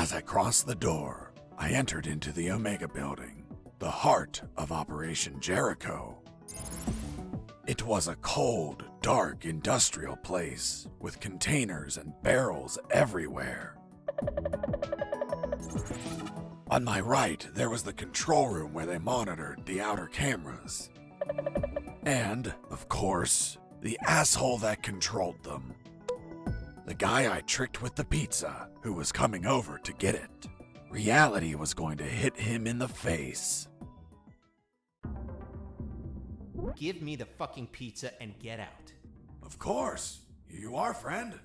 As I crossed the door, I entered into the Omega building, the heart of Operation Jericho. It was a cold, dark industrial place with containers and barrels everywhere. On my right, there was the control room where they monitored the outer cameras. And, of course, the asshole that controlled them. The guy I tricked with the pizza, who was coming over to get it. Reality was going to hit him in the face. Give me the fucking pizza and get out. Of course. You are, friend.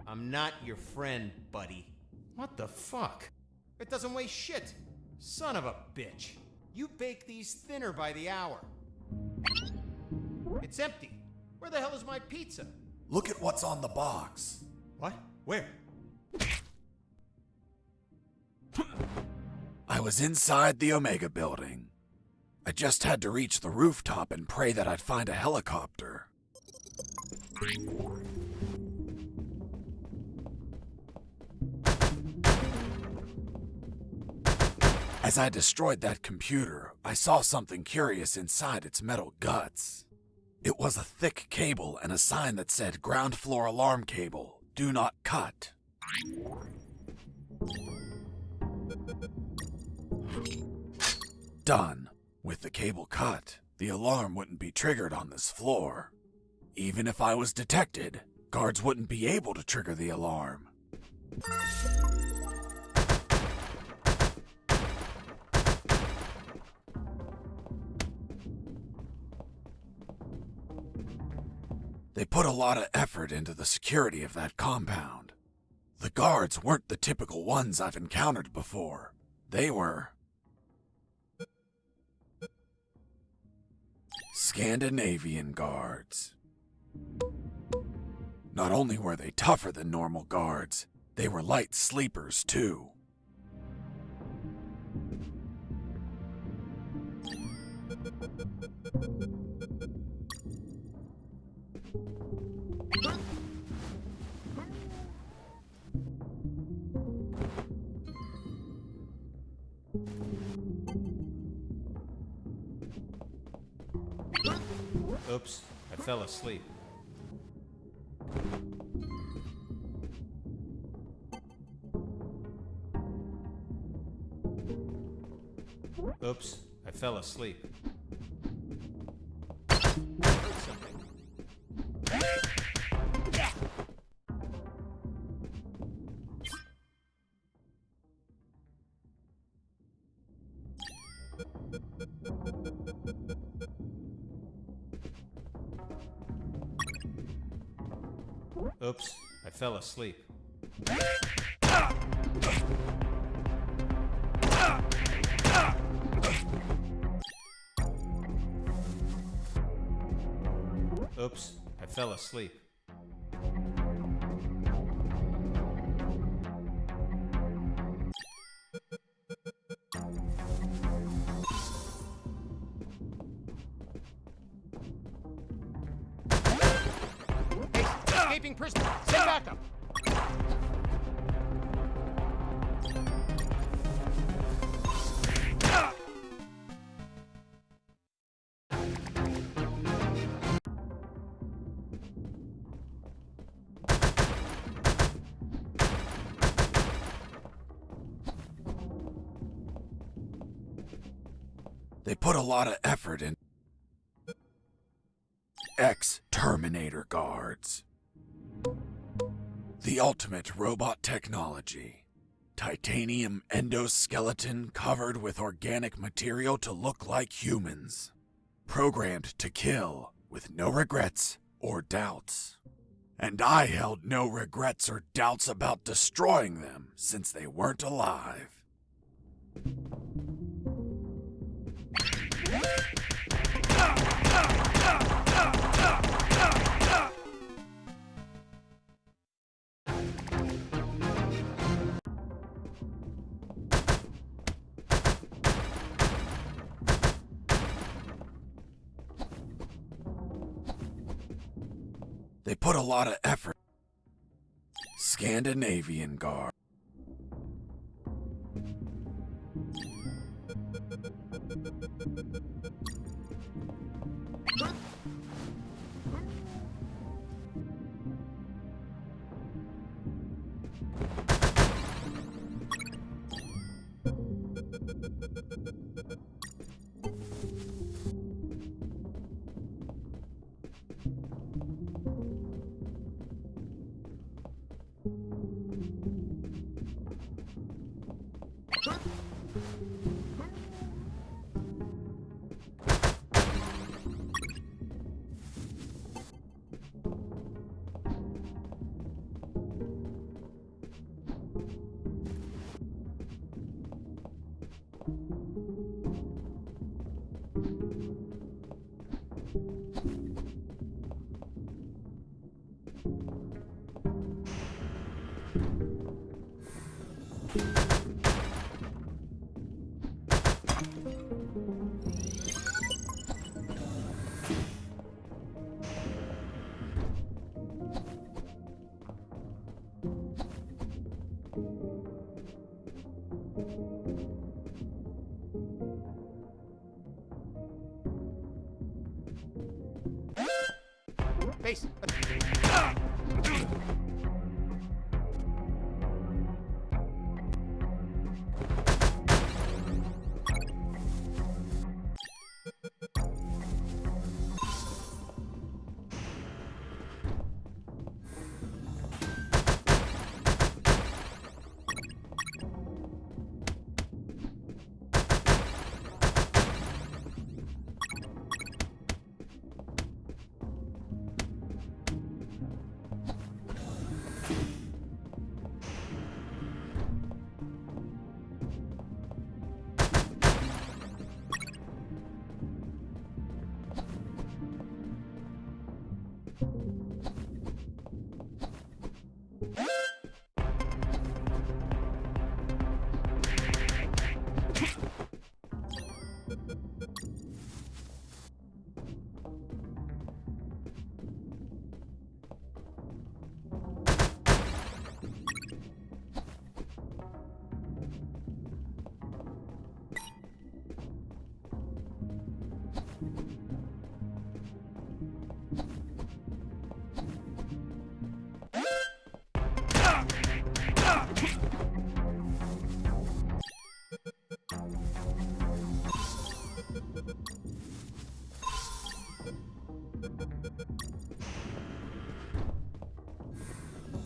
I'm not your friend, buddy. What the fuck? It doesn't weigh shit. Son of a bitch. You bake these thinner by the hour. It's empty. Where the hell is my pizza? Look at what's on the box. What? Where? I was inside the Omega building. I just had to reach the rooftop and pray that I'd find a helicopter. As I destroyed that computer, I saw something curious inside its metal guts. It was a thick cable and a sign that said ground floor alarm cable, do not cut. Done. With the cable cut, the alarm wouldn't be triggered on this floor. Even if I was detected, guards wouldn't be able to trigger the alarm. They put a lot of effort into the security of that compound. The guards weren't the typical ones I've encountered before. They were Scandinavian guards. Not only were they tougher than normal guards, they were light sleepers too. Oops, I fell asleep. Oops, I fell asleep. I heard something. Oops, I fell asleep. Oops, I fell asleep. Escaping prisoner, send backup. They put a lot of effort in. Ex-Terminator guards. The ultimate robot technology. Titanium endoskeleton covered with organic material to look like humans. Programmed to kill with no regrets or doubts. And I held no regrets or doubts about destroying them since they weren't alive. They put a lot of effort. Scandinavian guard. face.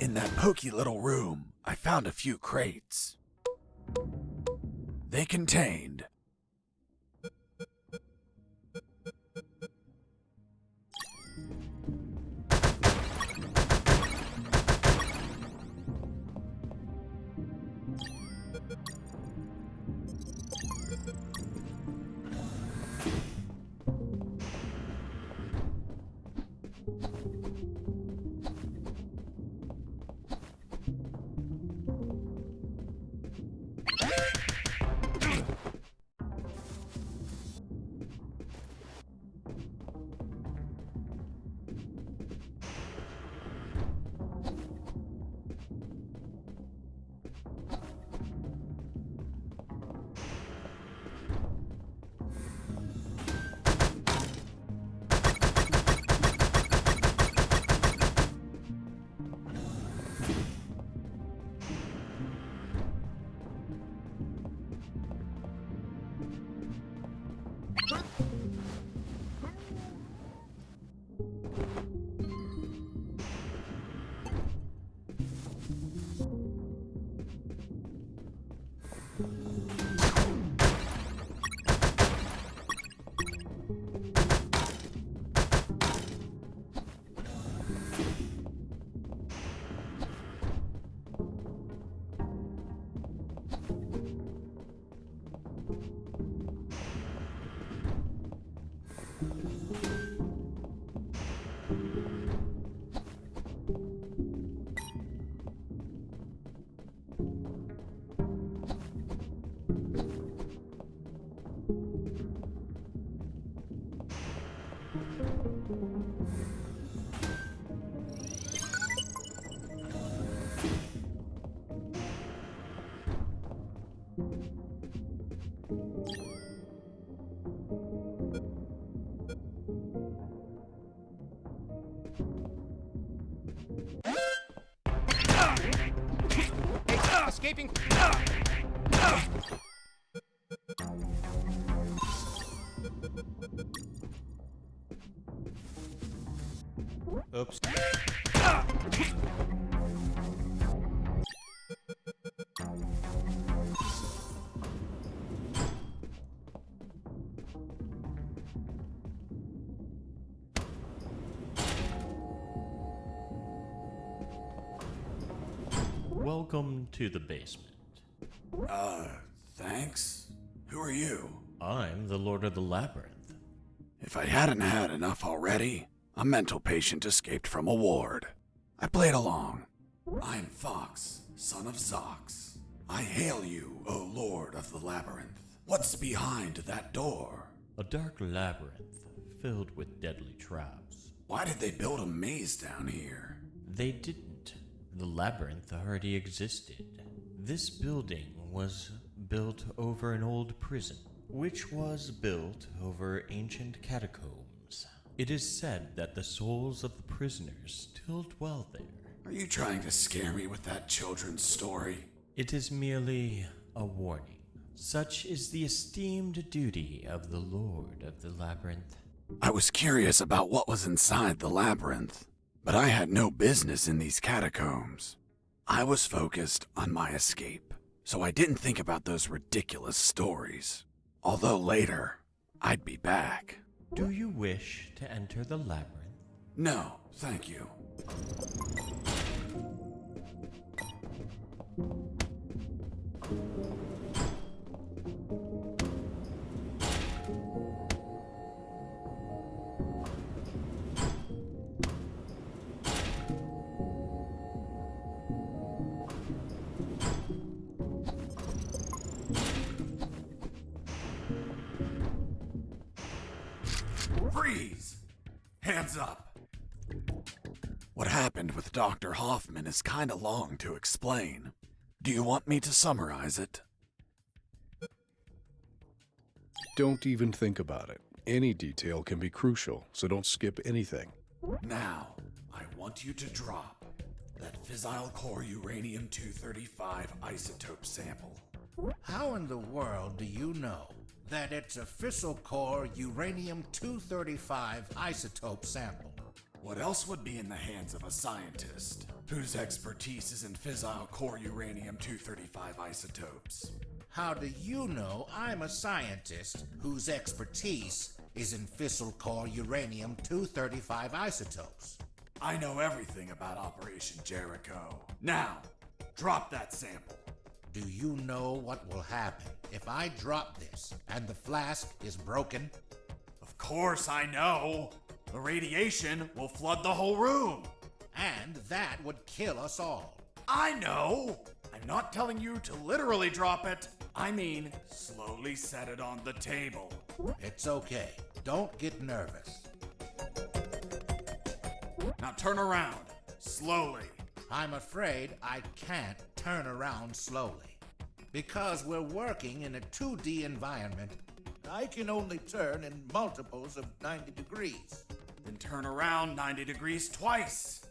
In that pokey little room, I found a few crates. They contained escaping. Oops. Welcome to the basement. Thanks? Who are you? I'm the Lord of the Labyrinth. If I hadn't had enough already, a mental patient escaped from a ward. I played along. I'm Fox, son of Zox. I hail you, O Lord of the Labyrinth. What's behind that door? A dark labyrinth filled with deadly traps. Why did they build a maze down here? They didn't. The labyrinth already existed. This building was built over an old prison, which was built over ancient catacombs. It is said that the souls of the prisoners still dwell there. Are you trying to scare me with that children's story? It is merely a warning. Such is the esteemed duty of the Lord of the Labyrinth. I was curious about what was inside the labyrinth, but I had no business in these catacombs. I was focused on my escape, so I didn't think about those ridiculous stories. Although later, I'd be back. Do you wish to enter the labyrinth? No, thank you. Freeze! Hands up! What happened with Dr. Hoffman is kinda long to explain. Do you want me to summarize it? Don't even think about it. Any detail can be crucial, so don't skip anything. Now, I want you to drop that fissile core uranium-235 isotope sample. How in the world do you know that it's a fissile core uranium-235 isotope sample? What else would be in the hands of a scientist whose expertise is in fissile core uranium-235 isotopes? How do you know I'm a scientist whose expertise is in fissile core uranium-235 isotopes? I know everything about Operation Jericho. Now, drop that sample. Do you know what will happen if I drop this and the flask is broken? Of course I know. The radiation will flood the whole room. And that would kill us all. I know. I'm not telling you to literally drop it. I mean, slowly set it on the table. It's okay. Don't get nervous. Now turn around. Slowly. I'm afraid I can't turn around slowly. Because we're working in a 2D environment, I can only turn in multiples of 90 degrees. Then turn around 90 degrees twice.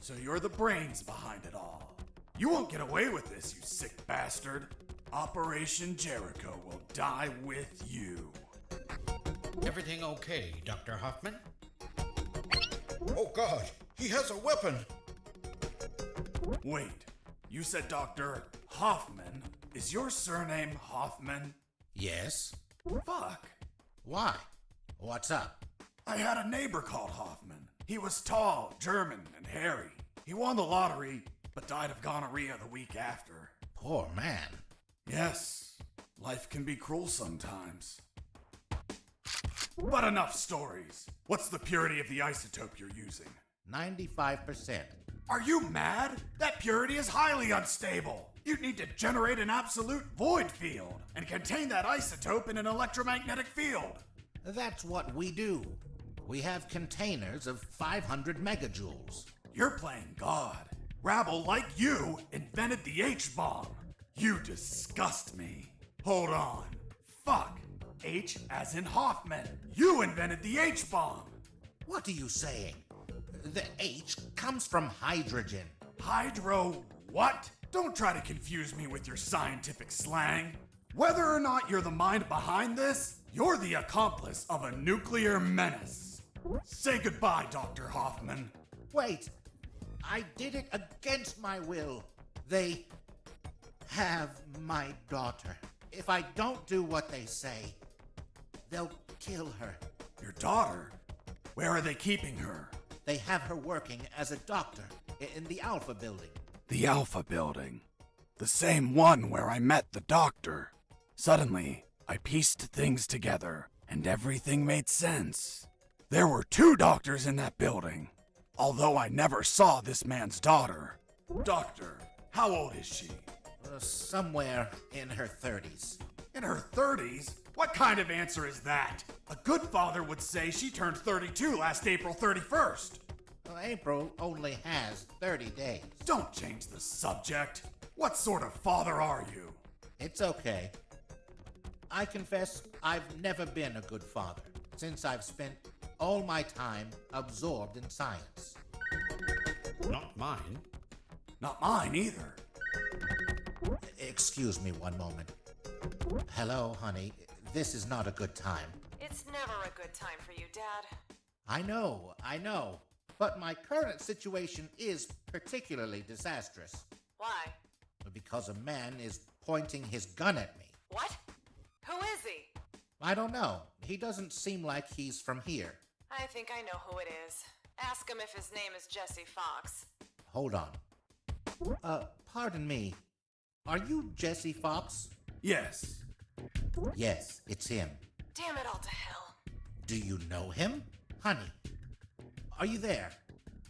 So you're the brains behind it all. You won't get away with this, you sick bastard. Operation Jericho will die with you. Everything okay, Dr. Hoffman? Oh God, he has a weapon! Wait, you said Dr. Hoffman. Is your surname Hoffman? Yes? Fuck. Why? What's up? I had a neighbor called Hoffman. He was tall, German, and hairy. He won the lottery, but died of gonorrhea the week after. Poor man. Yes, life can be cruel sometimes. But enough stories. What's the purity of the isotope you're using? 95%. Are you mad? That purity is highly unstable. You'd need to generate an absolute void field and contain that isotope in an electromagnetic field. That's what we do. We have containers of 500 megajoules. You're playing God. Rabble like you invented the H-bomb. You disgust me. Hold on. Fuck. H as in Hoffman. You invented the H-bomb. What are you saying? The H comes from hydrogen. Hydro what? Don't try to confuse me with your scientific slang. Whether or not you're the mind behind this, you're the accomplice of a nuclear menace. Say goodbye, Dr. Hoffman. Wait, I did it against my will. They have my daughter. If I don't do what they say, they'll kill her. Your daughter? Where are they keeping her? They have her working as a doctor in the Alpha building. The Alpha building. The same one where I met the doctor. Suddenly, I pieced things together, and everything made sense. There were 2 doctors in that building, although I never saw this man's daughter. Doctor, how old is she? Somewhere in her 30s. In her 30s? What kind of answer is that? A good father would say she turned 32 last April 31st. Well, April only has 30 days. Don't change the subject. What sort of father are you? It's okay. I confess I've never been a good father, since I've spent all my time absorbed in science. Not mine. Not mine either. Excuse me one moment. Hello, honey. This is not a good time. It's never a good time for you, Dad. I know. But my current situation is particularly disastrous. Why? Because a man is pointing his gun at me. What? Who is he? I don't know. He doesn't seem like he's from here. I think I know who it is. Ask him if his name is Jesse Fox. Hold on. Pardon me. Are you Jesse Fox? Yes. Yes, it's him. Damn it all to hell. Do you know him? Honey, are you there?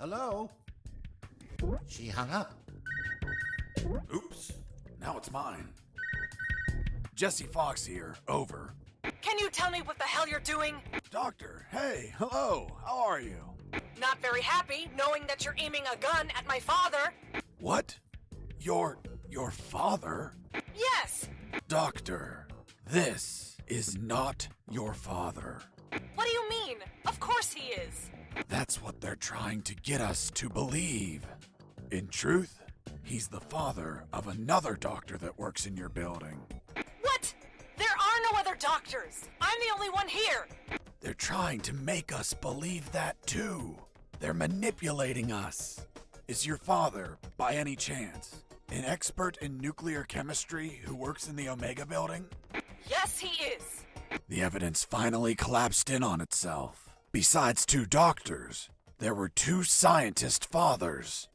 Hello? She hung up. Oops. Now it's mine. Jesse Fox here. Over. Can you tell me what the hell you're doing? Doctor, hey, hello. How are you? Not very happy knowing that you're aiming a gun at my father. What? Your father? Yes. Doctor, this is not your father. What do you mean? Of course he is. That's what they're trying to get us to believe. In truth, he's the father of another doctor that works in your building. What? There are no other doctors. I'm the only one here. They're trying to make us believe that too. They're manipulating us. Is your father, by any chance, an expert in nuclear chemistry who works in the Omega building? Yes, he is. The evidence finally collapsed in on itself. Besides 2 doctors, there were 2 scientist fathers.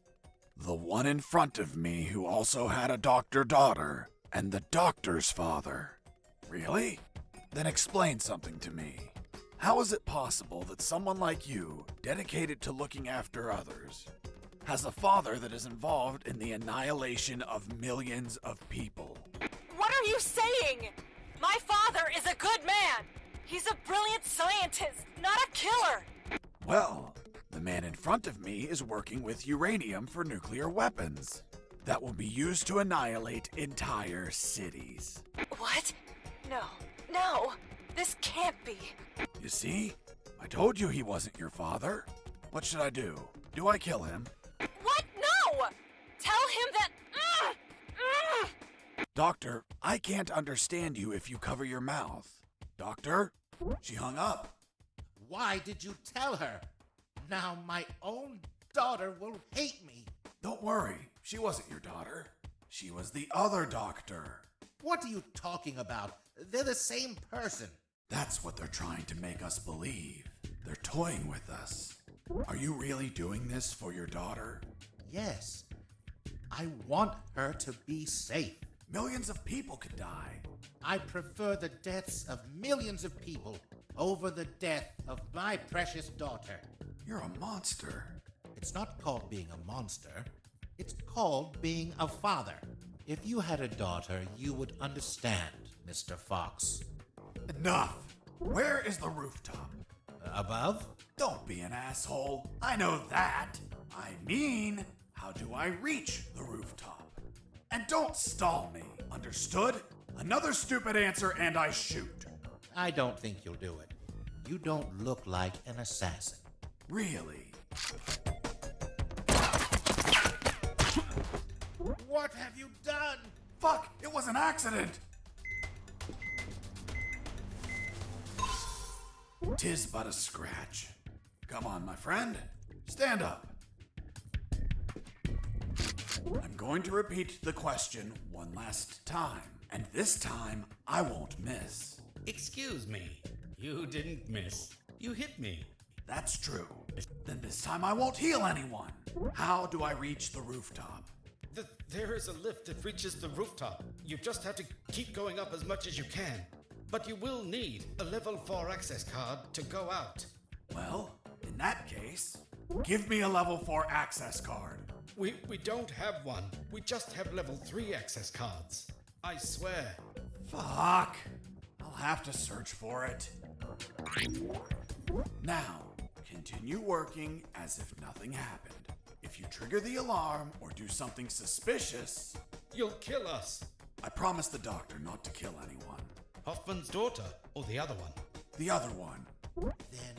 The one in front of me who also had a doctor daughter, and the doctor's father. Really? Then explain something to me. How is it possible that someone like you, dedicated to looking after others, has a father that is involved in the annihilation of millions of people? What are you saying? My father is a good man. He's a brilliant scientist, not a killer. Well, the man in front of me is working with uranium for nuclear weapons that will be used to annihilate entire cities. What? No, this can't be. You see? I told you he wasn't your father. What should I do? Do I kill him? What? No! Tell him that... Doctor, I can't understand you if you cover your mouth. Doctor? She hung up. Why did you tell her? Now my own daughter will hate me. Don't worry, she wasn't your daughter. She was the other doctor. What are you talking about? They're the same person. That's what they're trying to make us believe. They're toying with us. Are you really doing this for your daughter? Yes. I want her to be safe. Millions of people could die. I prefer the deaths of millions of people over the death of my precious daughter. You're a monster. It's not called being a monster. It's called being a father. If you had a daughter, you would understand, Mr. Fox. Enough. Where is the rooftop? Above? Don't be an asshole. I know that. I mean, how do I reach the rooftop? And don't stall me, understood? Another stupid answer and I shoot. I don't think you'll do it. You don't look like an assassin. Really? What have you done? Fuck, it was an accident. 'Tis but a scratch. Come on, my friend. Stand up. I'm going to repeat the question one last time, and this time I won't miss. Excuse me. You didn't miss. You hit me. That's true. Then this time I won't heal anyone. How do I reach the rooftop? There is a lift that reaches the rooftop. You just have to keep going up as much as you can. But you will need a level 4 access card to go out. Well, in that case, give me a level 4 access card. We don't have one. We just have level 3 access cards. I swear. Fuck. I'll have to search for it. Now, continue working as if nothing happened. If you trigger the alarm or do something suspicious, You'll kill us. I promise the doctor not to kill anyone. Hoffman's daughter, or the other one? The other one. Then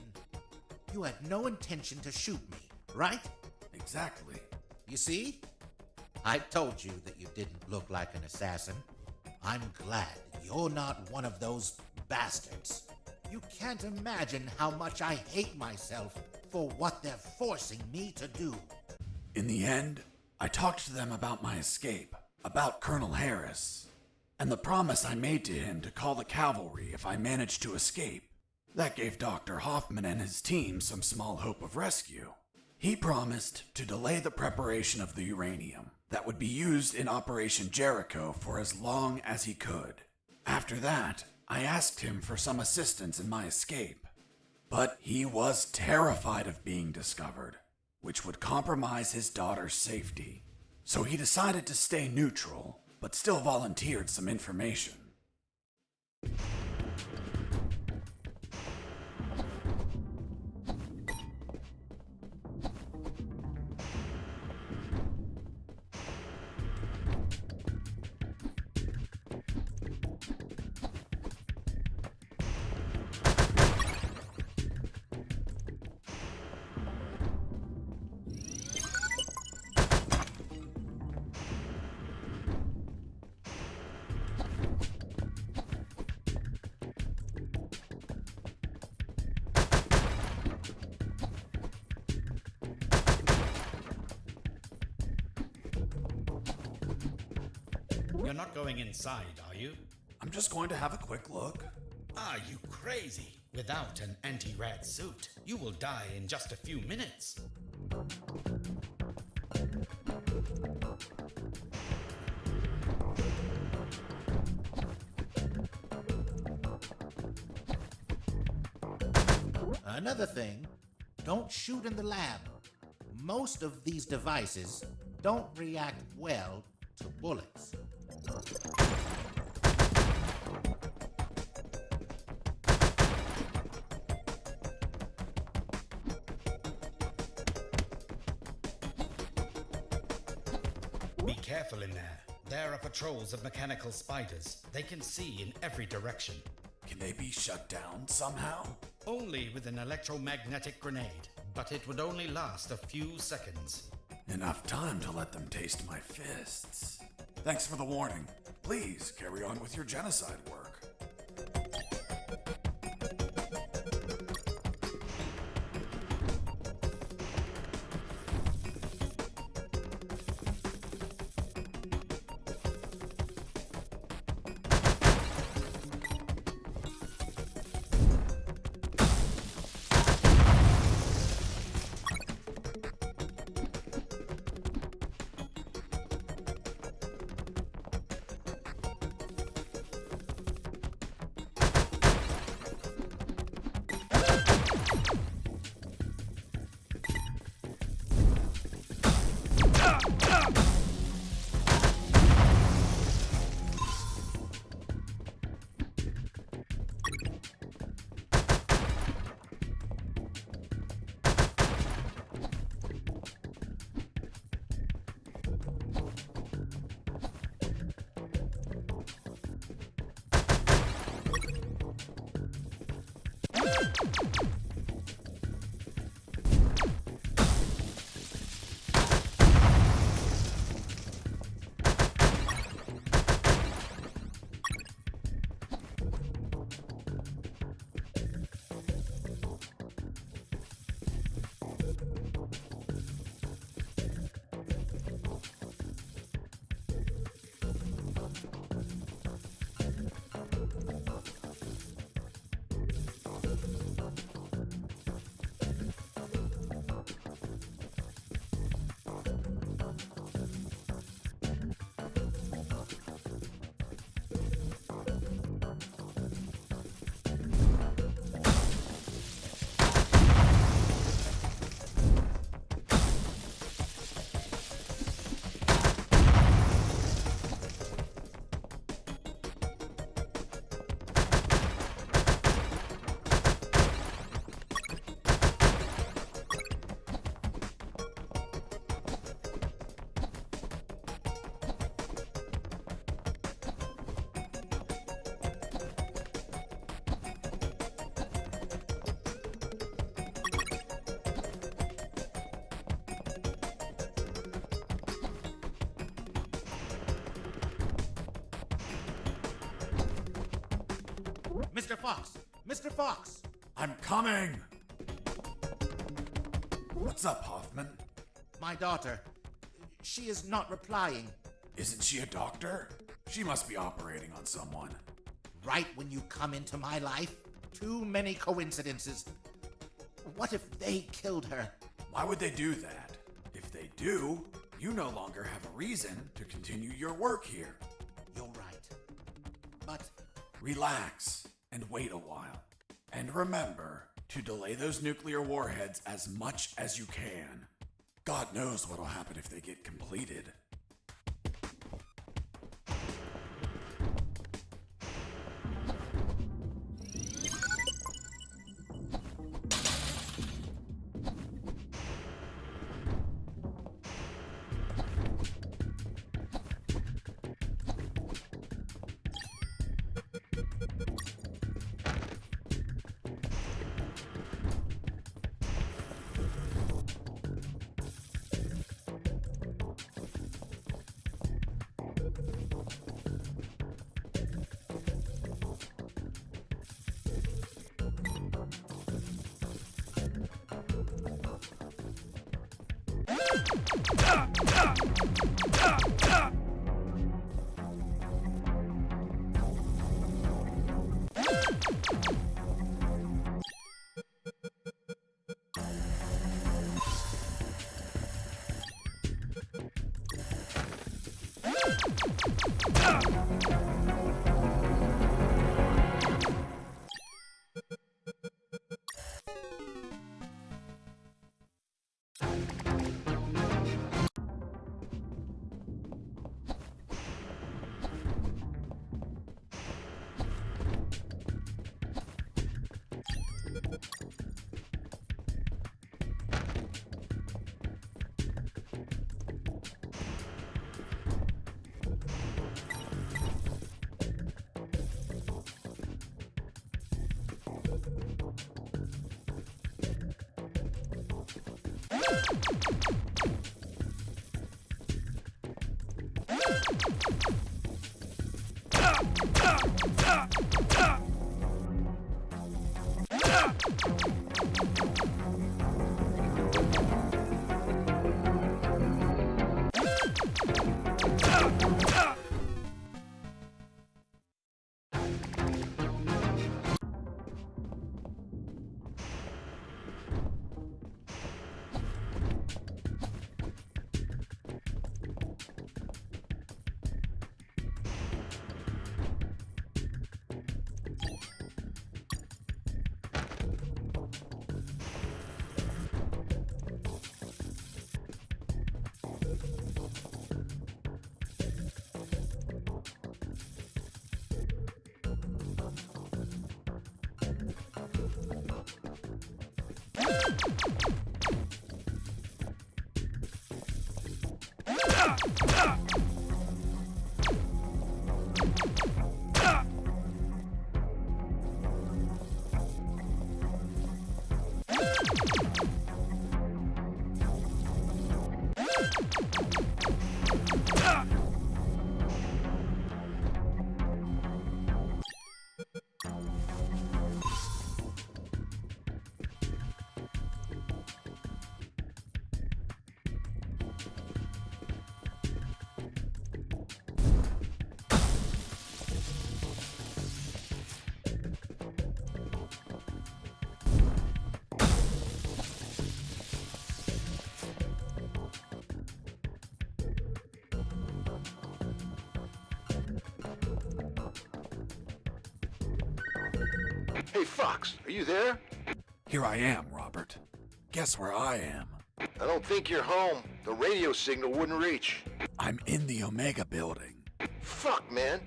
You had no intention to shoot me, right? Exactly. You see? I told you that you didn't look like an assassin. I'm glad you're not one of those bastards. You can't imagine how much I hate myself for what they're forcing me to do. In the end, I talked to them about my escape, about Colonel Harris, and the promise I made to him to call the cavalry if I managed to escape. That gave Dr. Hoffman and his team some small hope of rescue. He promised to delay the preparation of the uranium that would be used in Operation Jericho for as long as he could. After that, I asked him for some assistance in my escape. But he was terrified of being discovered, which would compromise his daughter's safety. So he decided to stay neutral, but still volunteered some information. You're not going inside, are you? I'm just going to have a quick look. Are you crazy? Without an anti-rad suit, you will die in just a few minutes. Another thing, don't shoot in the lab. Most of these devices don't react well to bullets. Be careful in there. There are patrols of mechanical spiders. They can see in every direction. Can they be shut down somehow? Only with an electromagnetic grenade, but it would only last a few seconds. Enough time to let them taste my fists. Thanks for the warning. Please carry on with your genocide work. Mr. Fox! Mr. Fox! I'm coming! What's up, Hoffman? My daughter. She is not replying. Isn't she a doctor? She must be operating on someone. Right when you come into my life? Too many coincidences. What if they killed her? Why would they do that? If they do, you no longer have a reason to continue your work here. You're right. But Relax and wait a while. And remember to delay those nuclear warheads as much as you can. God knows what'll happen if they get completed. Hey, Fox, are you there? Here I am, Robert. Guess where I am? I don't think you're home. The radio signal wouldn't reach. I'm in the Omega building. Fuck, man.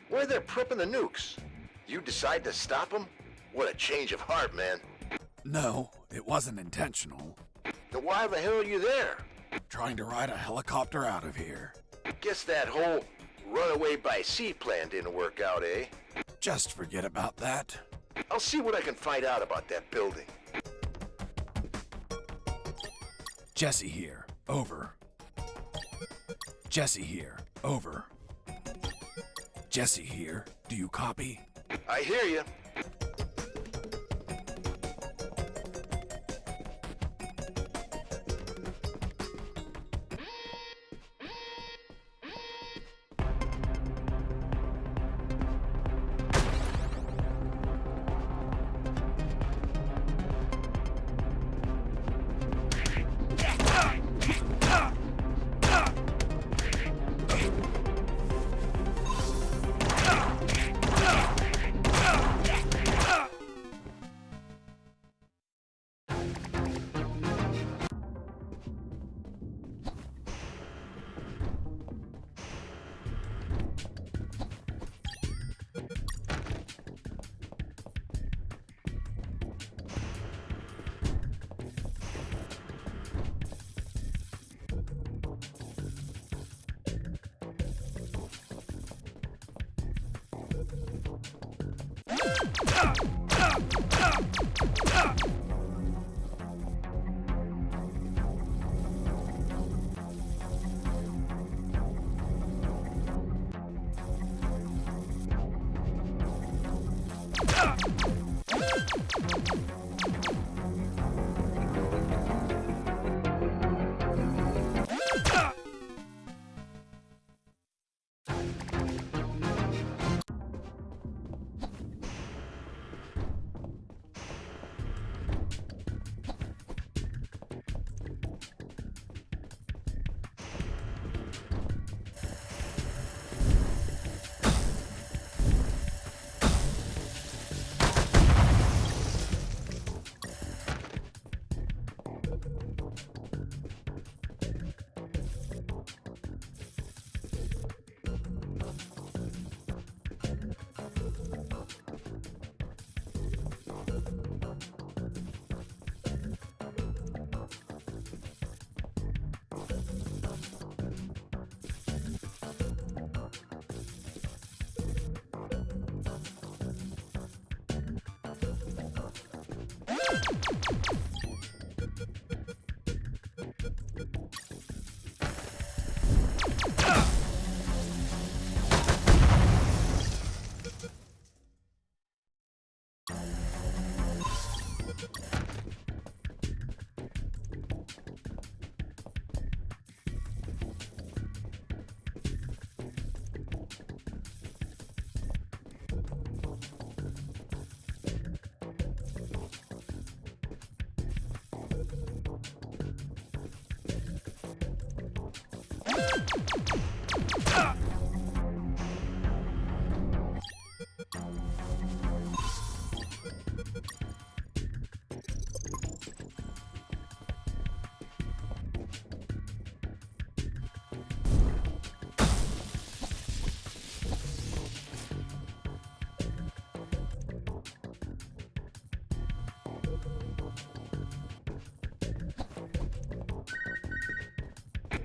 Where they're prepping the nukes? You decide to stop them? What a change of heart, man. No, it wasn't intentional. Then why the hell are you there? Trying to ride a helicopter out of here. Guess that whole runaway by sea plan didn't work out, eh? Just forget about that. I'll see what I can find out about that building. Jesse here. Over. Jesse here. Over. Jesse here. Do you copy? I hear you.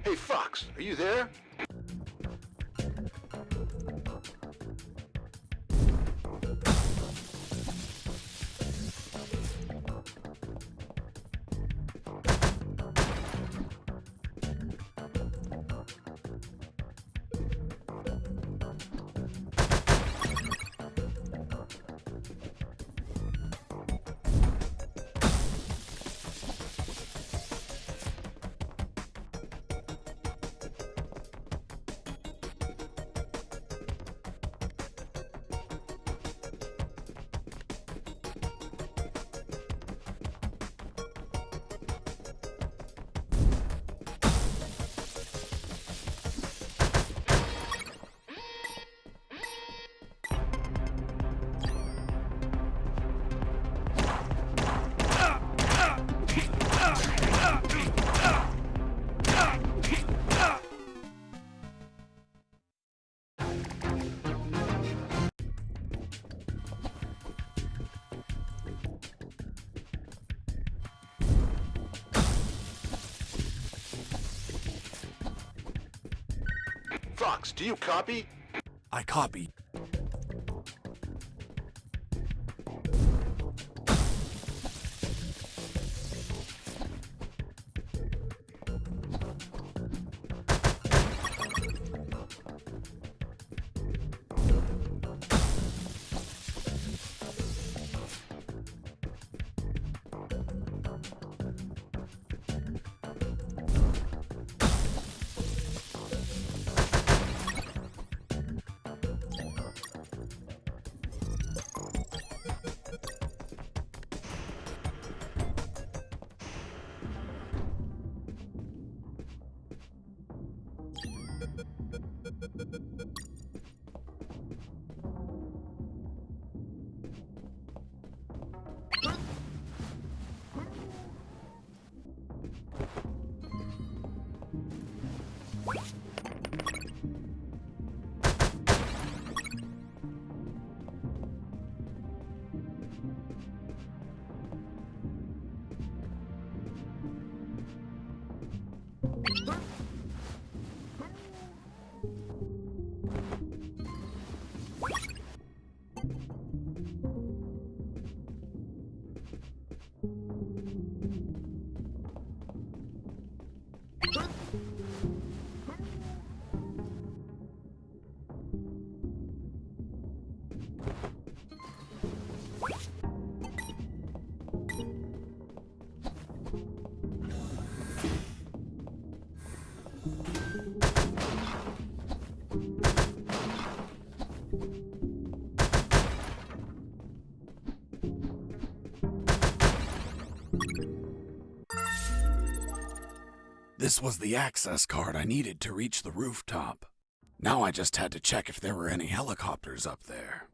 Hey, Fox, are you there? Fox, do you copy? I copy. This was the access card I needed to reach the rooftop. Now I just had to check if there were any helicopters up there.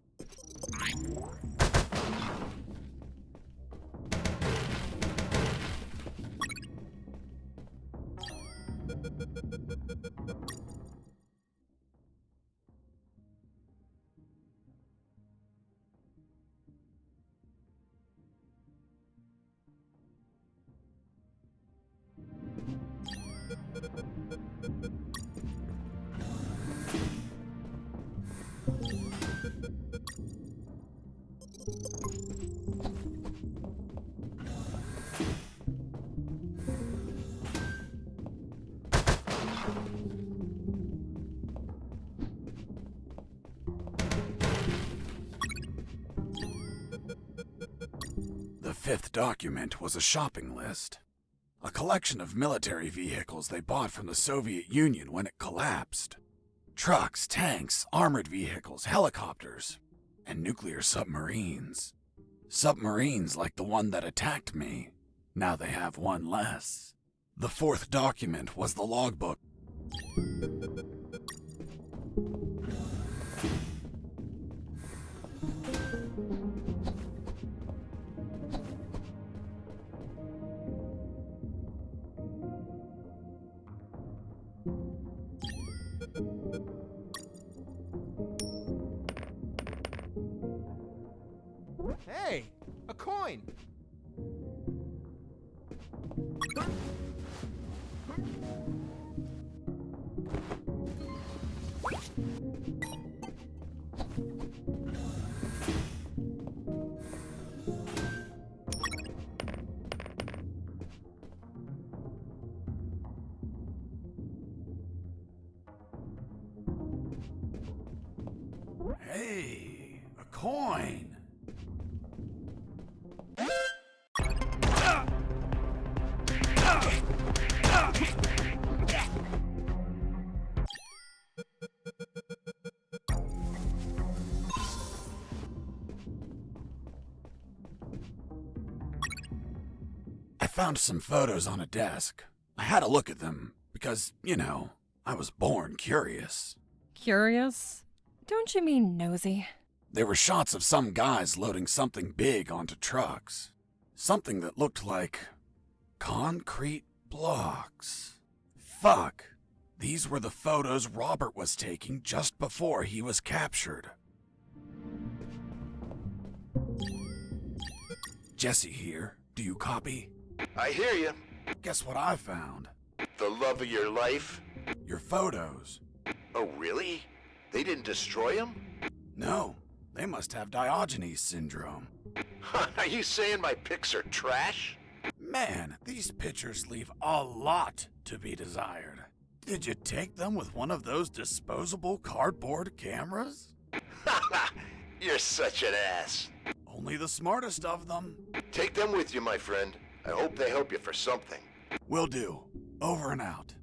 The fifth document was a shopping list. A collection of military vehicles they bought from the Soviet Union when it collapsed. Trucks, tanks, armored vehicles, helicopters, and nuclear submarines. Submarines like the one that attacked me. Now they have one less. The fourth document was the logbook. Hey, a coin! Hey, a coin! I found some photos on a desk. I had a look at them because, I was born curious. Curious? Don't you mean nosy? There were shots of some guys loading something big onto trucks. Something that looked like concrete blocks. Fuck. These were the photos Robert was taking just before he was captured. Jesse here. Do you copy? I hear you. Guess what I found? The love of your life? Your photos. Oh, really? They didn't destroy them? No, they must have Diogenes syndrome. Are you saying my pics are trash? Man, these pictures leave a lot to be desired. Did you take them with one of those disposable cardboard cameras? You're such an ass. Only the smartest of them. Take them with you, my friend. I hope they help you for something. Will do. Over and out.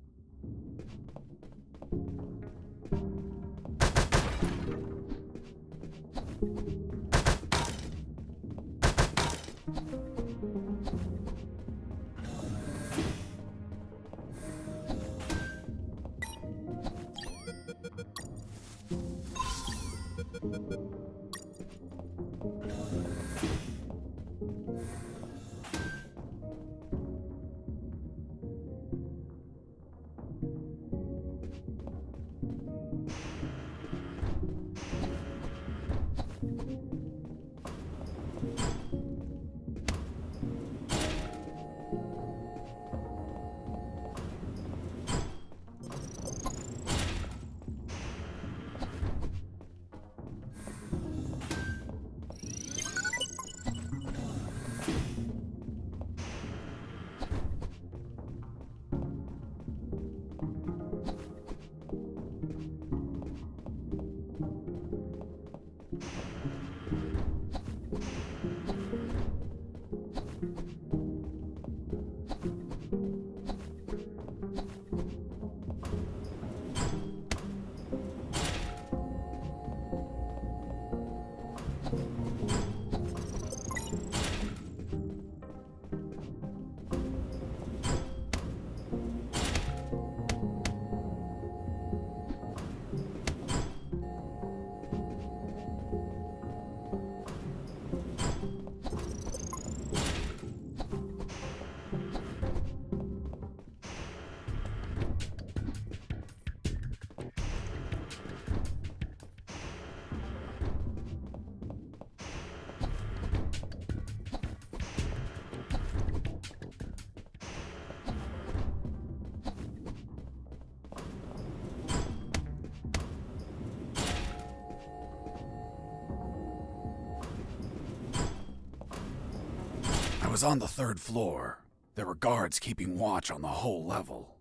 was on the 3rd floor. There were guards keeping watch on the whole level.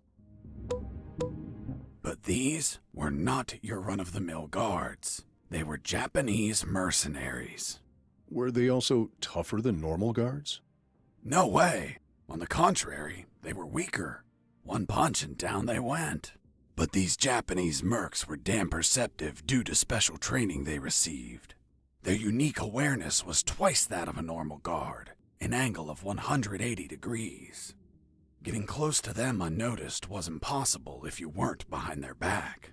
But these were not your run-of-the-mill guards. They were Japanese mercenaries. Were they also tougher than normal guards? No way. On the contrary, they were weaker. One punch and down they went. But these Japanese mercs were damn perceptive due to special training they received. Their unique awareness was twice that of a normal guard, an angle of 180 degrees. Getting close to them unnoticed was impossible if you weren't behind their back.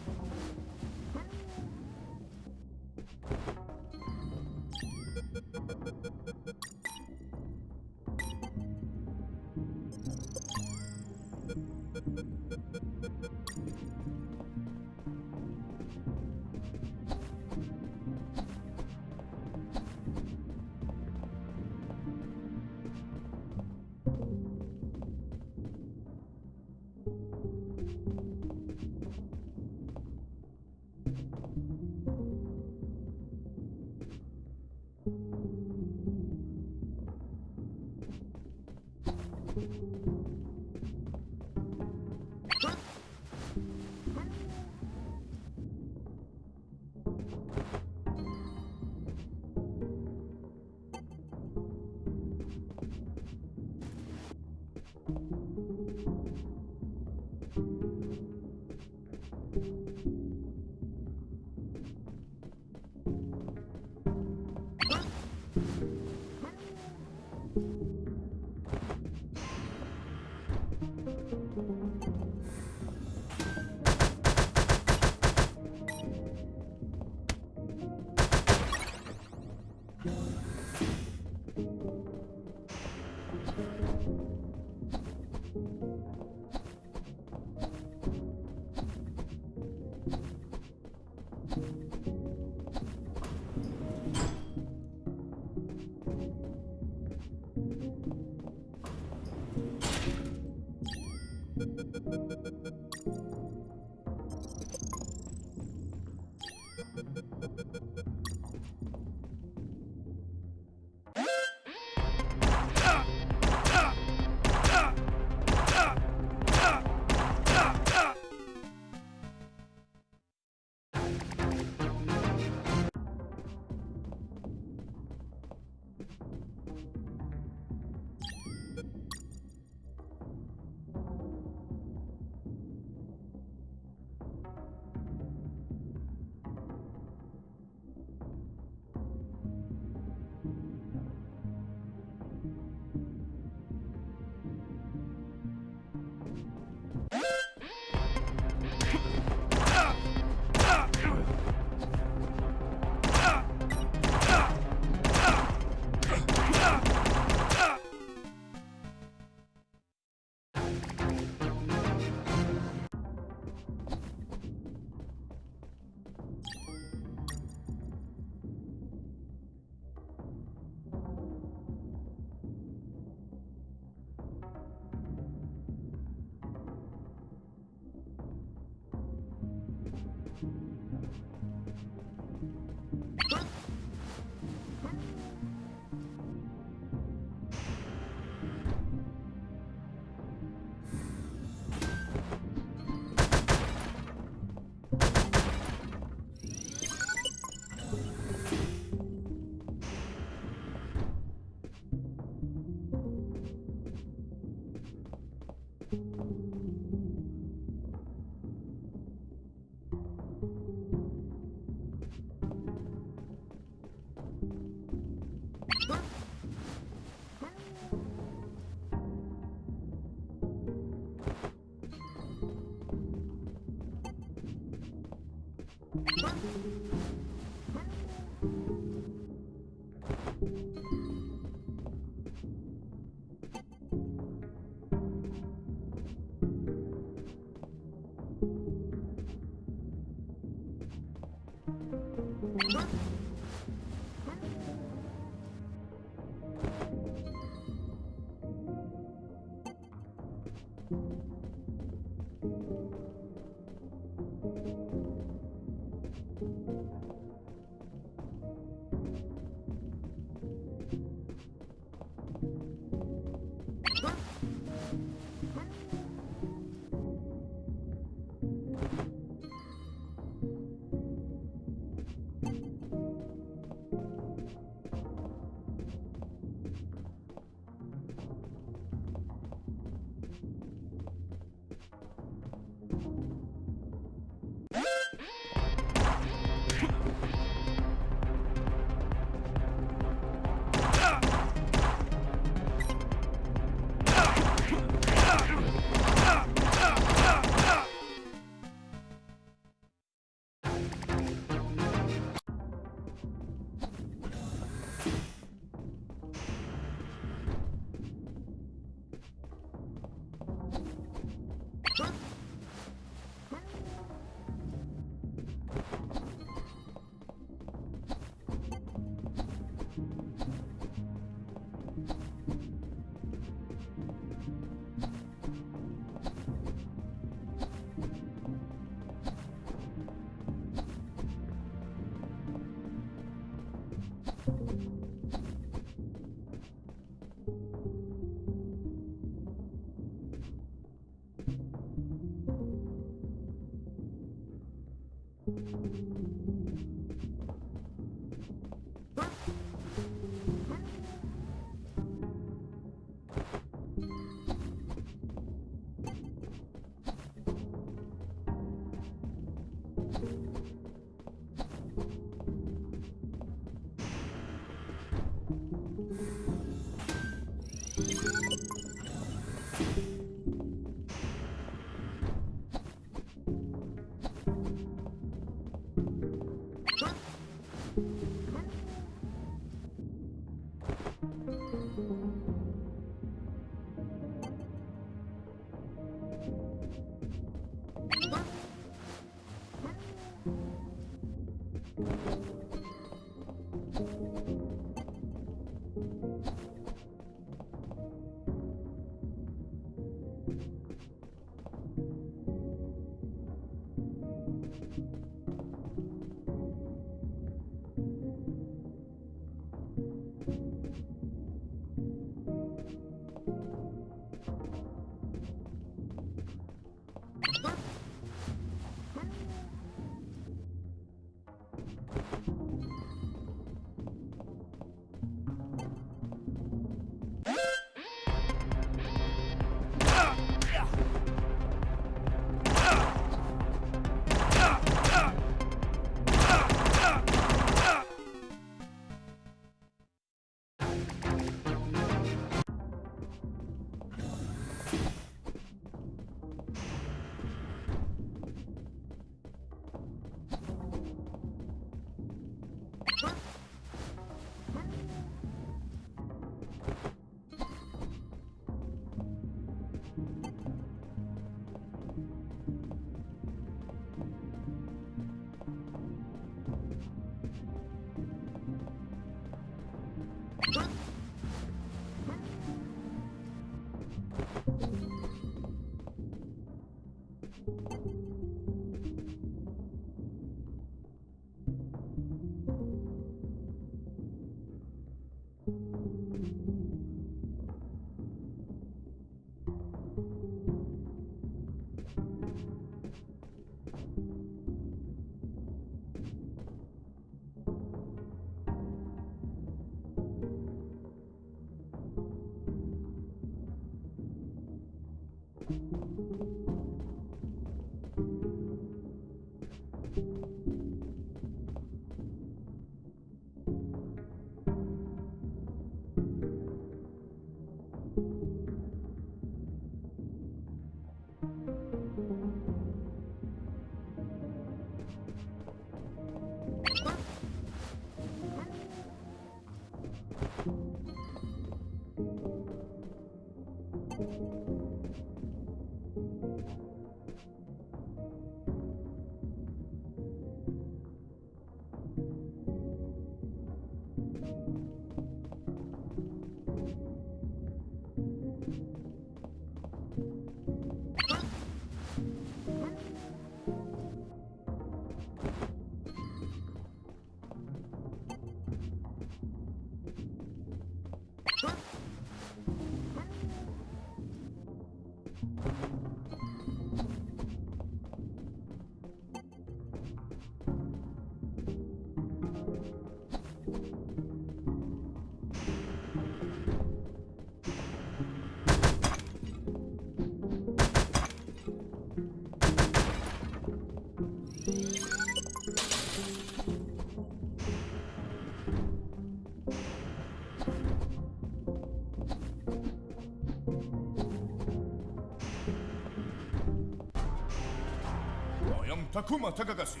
Takuma Takagashi,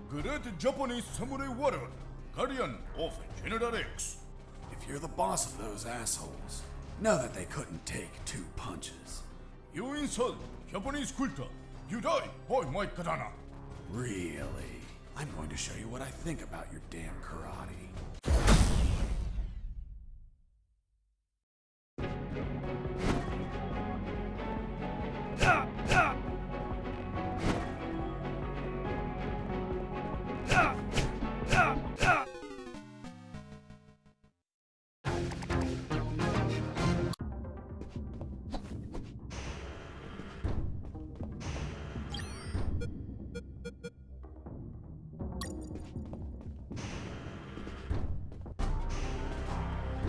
Great Japanese Samurai Warrior, Guardian of General X. If you're the boss of those assholes, know that they couldn't take 2 punches. You insult Japanese culture, you die by my katana. Really? I'm going to show you what I think about your damn karate.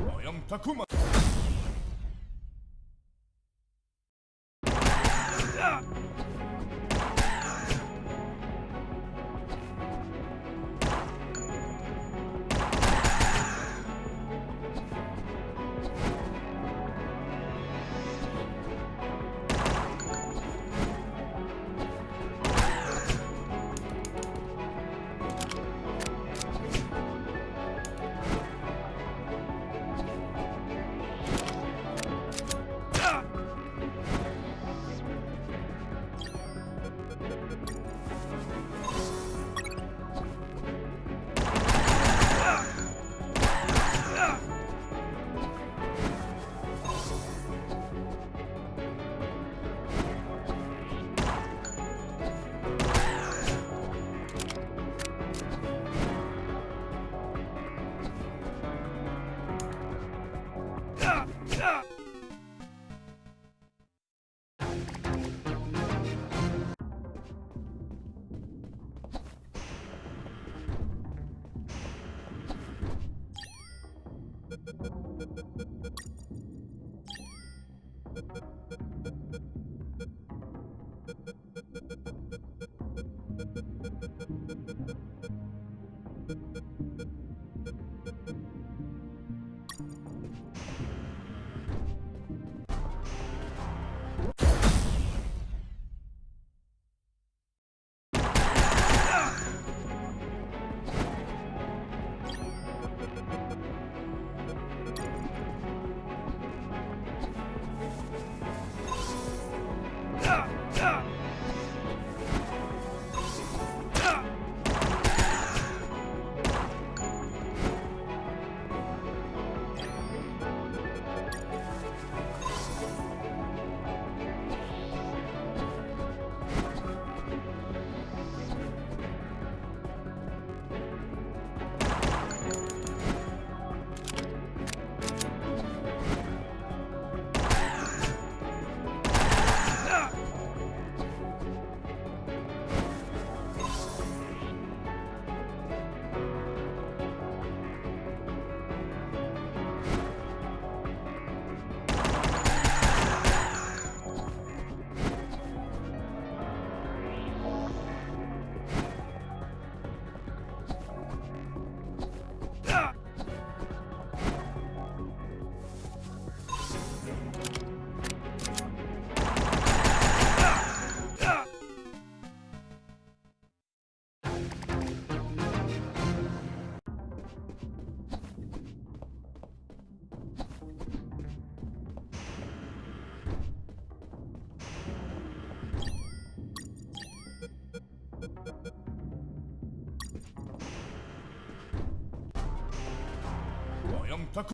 I am Takuma. am Taku.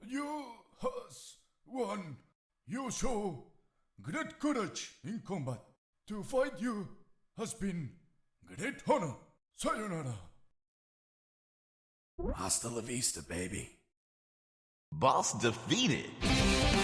You has won. You show great courage in combat. To fight you has been great honor. Sayonara. Hasta la vista, baby. Boss defeated.